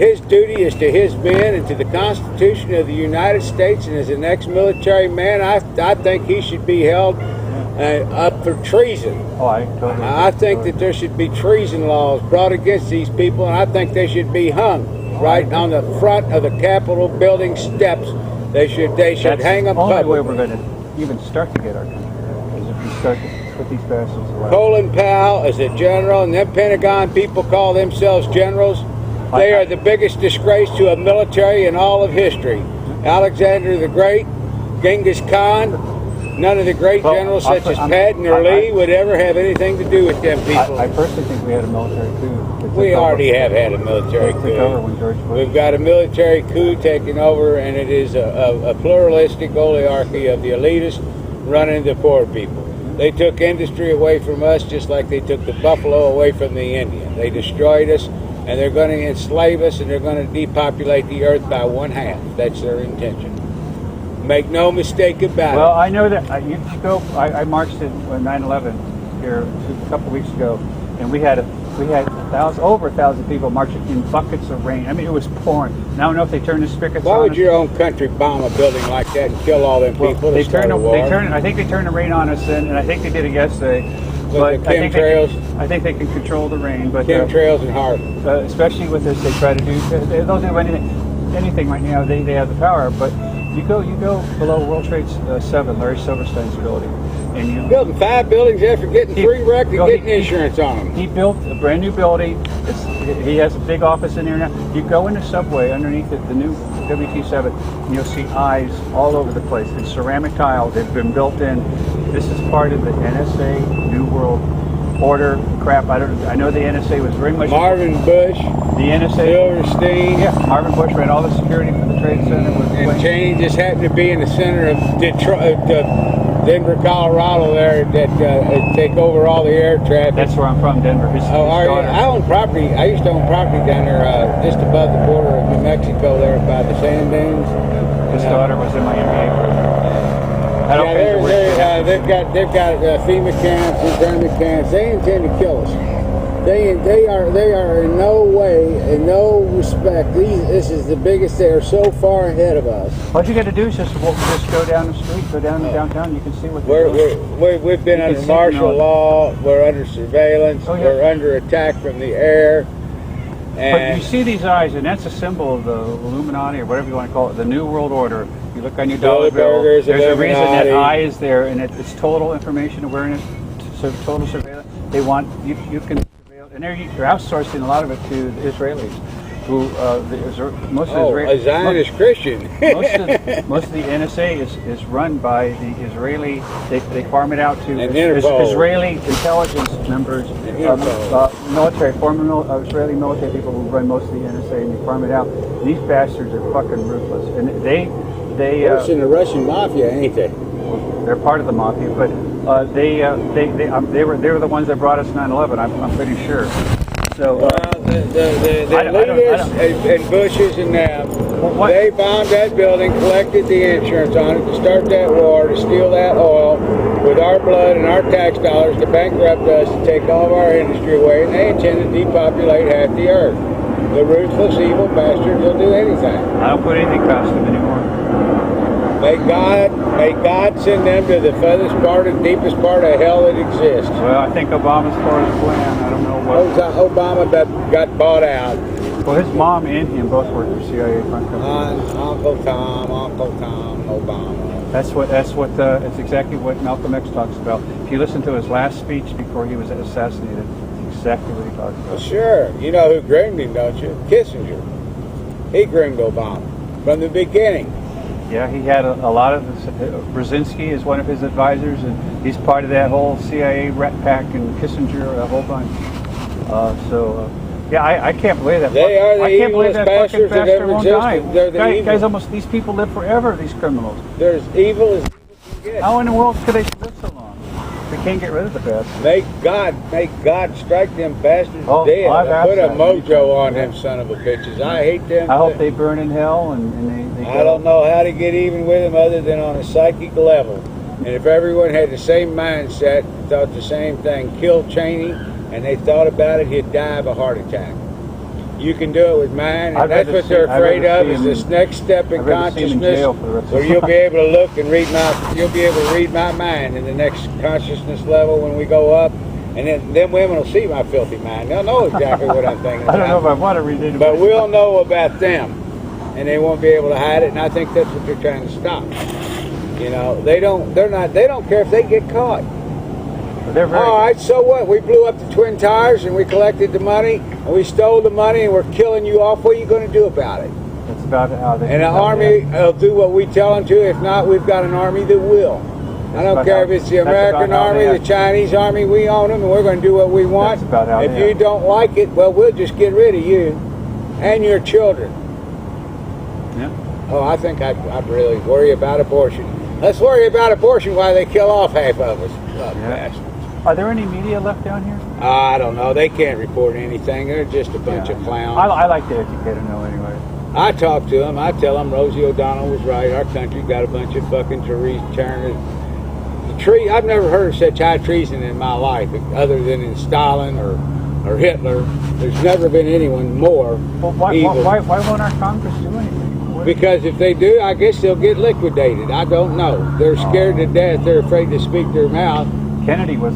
his duty is to his men and to the Constitution of the United States, and as an ex-military man, I think he should be held up for treason. Oh, I totally. I think that there should be treason laws brought against these people, and I think they should be hung right on the front of the Capitol building steps. They should hang them publicly. That's the only way we're going to even start to get our country, is if we start to put these bastards away. Colin Powell is a general, and them Pentagon people call themselves generals. They are the biggest disgrace to a military in all of history. Alexander the Great, Genghis Khan, none of the great generals such as Patton or Lee would ever have anything to do with them people. I personally think we had a military coup. We already have had a military coup. We've got a military coup taking over, and it is a pluralistic oligarchy of the elitists running the poor people. They took industry away from us just like they took the buffalo away from the Indian. They destroyed us, and they're going to enslave us, and they're going to depopulate the earth by 1/2. That's their intention. Make no mistake about it. Well, I know that you go. I marched in 9/11 here a couple weeks ago, and we had over 1,000 people marching in buckets of rain. I mean, it was pouring. And I don't know if they turned the spigots on. Why would your own country bomb a building like that and kill all them people? Well, I think they turned the rain on us then, and I think they did it yesterday. But I think they can control the rain. But chemtrails and HAARP. Especially with this, they try to do. They'll do anything right now. They have the power. But you go below World Trade 7, Larry Silverstein's building, and you building 5 buildings after getting 3 wrecked and getting insurance on them. He built a brand new building. He has a big office in there now. You go in the subway underneath it, the new WT7, and you'll see eyes all over the place. It's ceramic tile. They've been built in. This is part of the NSA New World Order crap. I know the NSA was very much Marvin Bush, the NSA, Silverstein. Yeah, Marvin Bush ran all the security for the Trade Center. And Cheney just happened to be in the center of Detroit, Denver, Colorado, there that take over all the air traffic. That's where I'm from, Denver. I own property. I used to own property down there, just above the border of New Mexico, there by the sand dunes. His daughter was in my NBA group. Yeah, they've got FEMA camps and tournament camps. They intend to kill us. They are in no way, in no respect. This is the biggest. They are so far ahead of us. What you got to do is just go down the street, go down downtown. You can see what they're doing. We've been under martial law. We're under surveillance. Oh, yeah. We're under attack from the air. But you see these eyes, and that's a symbol of the Illuminati, or whatever you want to call it, the New World Order. You look on your dollar bill, there's a reason that eye is there, and it's total information awareness, so total surveillance. They want, you can surveil, and they're outsourcing a lot of it to the Israelis, who, a Zionist Christian. most of the NSA is run by the Israeli, they farm it out to Israeli intelligence members, military, former Israeli military people who run most of the NSA, and they farm it out. These bastards are fucking ruthless, and they worse than the Russian mafia, ain't they? They're part of the mafia, but they were the ones that brought us 9/11. I'm pretty sure. So the elitists and Bushes and them, they bombed that building, collected the insurance on it to start that war, to steal that oil with our blood and our tax dollars, to bankrupt us, to take all of our industry away, and they intend to depopulate half the earth. The ruthless, evil bastards will do anything. I don't put anything past them anymore. May God send them to the furthest part and deepest part of hell that exists. Well, I think Obama's part of the plan. I don't know what. Obama got bought out. Well, his mom and him both worked for CIA front company. Uncle Tom, Obama. That's exactly what Malcolm X talks about. If you listen to his last speech before he was assassinated, it's exactly what he talks about. Well, sure. You know who groomed him, don't you? Kissinger. He groomed Obama from the beginning. Yeah, he had a lot of Brzezinski is one of his advisors, and he's part of that whole CIA rat pack, and Kissinger, a whole bunch. Yeah, I can't believe that. They are the evilest bastards that ever existed. Guys, almost these people live forever. These criminals. They're as evil as evil can get. How in the world could they live so long? They can't get rid of the bastards. May God strike them bastards dead. Put a mojo on them son of a bitches. I hate them. I hope they burn in hell, and they I don't know how to get even with them other than on a psychic level. And if everyone had the same mindset, thought the same thing, killed Cheney, and they thought about it, he'd die of a heart attack. You can do it with mine, and that's what they're afraid of, is this next step in consciousness, where you'll be able to look and read my mind in the next consciousness level when we go up, and then them women will see my filthy mind. They'll know exactly what I'm thinking about. I don't know if I want to read it, but we'll know about them, and they won't be able to hide it. And I think that's what they're trying to stop. You know, they don't care if they get caught. All right, so what? We blew up the Twin Towers and we collected the money and we stole the money and we're killing you off. What are you going to do about it? That's about how they. And the army will do what we tell them to. If not, we've got an army that will. I don't care if it's the American army, the Chinese army. We own them, and we're going to do what we want. If you don't like it, well, we'll just get rid of you and your children. Yeah. Oh, I think I'd really worry about abortion. Let's worry about abortion while they kill off half of us. Bastards. Are there any media left down here? I don't know. They can't report anything. They're just a bunch of clowns. I like to educate them, though, anyway. I talk to them. I tell them Rosie O'Donnell was right. Our country got a bunch of fucking I've never heard of such high treason in my life, other than in Stalin or Hitler. There's never been anyone more evil. Why won't our Congress do anything? Because if they do, I guess they'll get liquidated. I don't know. They're scared to death. They're afraid to speak their mouth. Kennedy was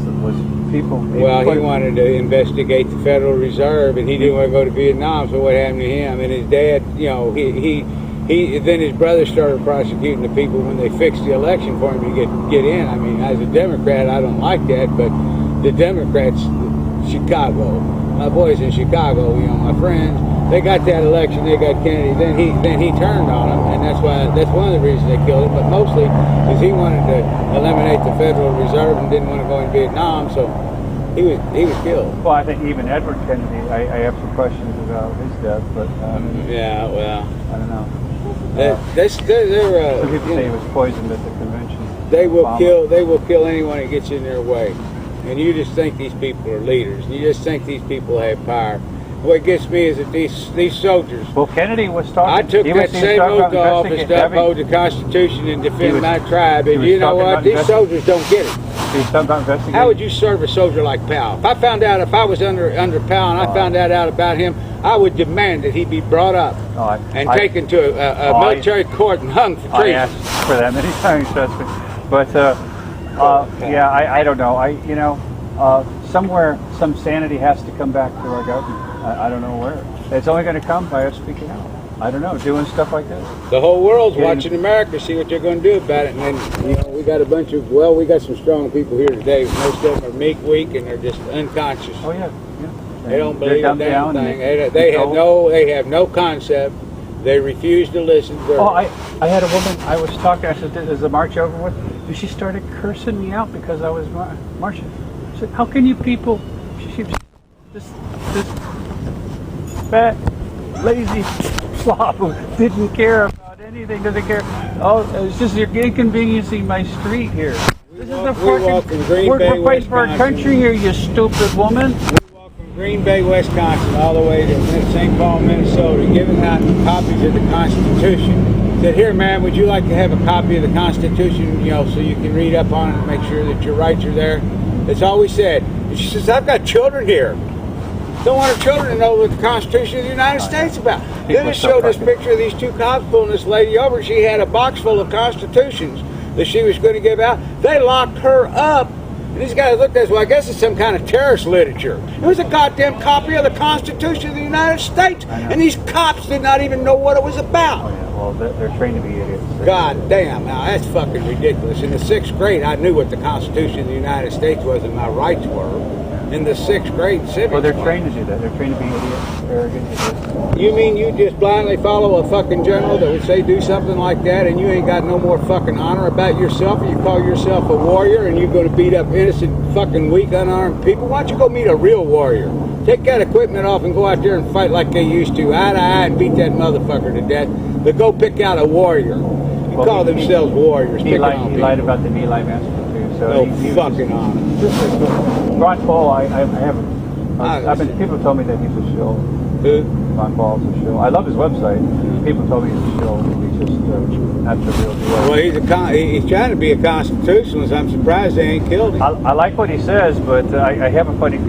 people. Well, he wanted to investigate the Federal Reserve, and he didn't want to go to Vietnam. So what happened to him? And his dad, you know, then his brother started prosecuting the people when they fixed the election for him to get in. I mean, as a Democrat, I don't like that, but the Democrats, Chicago, my boys in Chicago, you know, my friends, they got that election, they got Kennedy, then he turned on them, and that's one of the reasons they killed him, but mostly because he wanted to eliminate the Federal Reserve and didn't want to go in Vietnam, so he was killed. Well, I think even Edward Kennedy, I have some questions about his death, but yeah, well, I don't know. Some people say he was poisoned at the convention. They will kill anyone that gets in their way, and you just think these people are leaders. You just think these people have power. What gets me is that these soldiers. Well, Kennedy was talking. I took that same oath to office to uphold the Constitution and defend my tribe, and you know what? These soldiers don't get it. How would you serve a soldier like Powell? If I was under Powell and I found that out about him, I would demand that he be brought up and taken to a military court and hung for treason. I asked for that many times, trust me. But yeah, I don't know. Somewhere some sanity has to come back to our government. I don't know where. It's only going to come by us speaking out. I don't know, doing stuff like this. The whole world's watching America, see what they're going to do about it. And then, you know, we got we got some strong people here today. Most of them are weak, and they're just unconscious. Oh yeah. They don't believe a damn thing. They have no concept. They refuse to listen. I had a woman. I was talking. I said, "Is the march over with?" And she started cursing me out because I was marching. She said, "How can you people?" This fat, lazy slob who didn't care about anything. Doesn't care. Oh, it's just you're inconveniencing my street here. This is the fucking. We're fighting for our country here, you stupid woman. Green Bay, Wisconsin, all the way to St. Paul, Minnesota, giving out copies of the Constitution. Said, here, man, would you like to have a copy of the Constitution, you know, so you can read up on it and make sure that your rights are there? That's all we said. And she says, I've got children here. Don't want our children to know what the Constitution of the United States about. Then it showed this picture of these two cops pulling this lady over. She had a box full of Constitutions that she was going to give out. They locked her up. And these guys looked at us, well, I guess it's some kind of terrorist literature. It was a goddamn copy of the Constitution of the United States. And these cops did not even know what it was about. Oh, yeah. Well, they're trained to be idiots. God damn, now that's fucking ridiculous. In the 6th grade, I knew what the Constitution of the United States was and my rights were. In the 6th grade civics. Well, they're trained to do that. They're trained to be idiots, arrogant idiots. You mean you just blindly follow a fucking general that would say do something like that and you ain't got no more fucking honor about yourself, and you call yourself a warrior and you're going to beat up innocent fucking weak unarmed people? Why don't you go meet a real warrior? Take that equipment off and go out there and fight like they used to, eye to eye, and beat that motherfucker to death. But go pick out a warrior. You call themselves warriors. He lied about the My Lai massacre too. So no fucking honor. Ron Paul, people told me that he's a shill. Who? Ron Paul's a shill. I love his website. People told me he's a shill. He's just not the real deal. Well, he's trying to be a constitutionalist. I'm surprised they ain't killed him. I like what he says, but I have a funny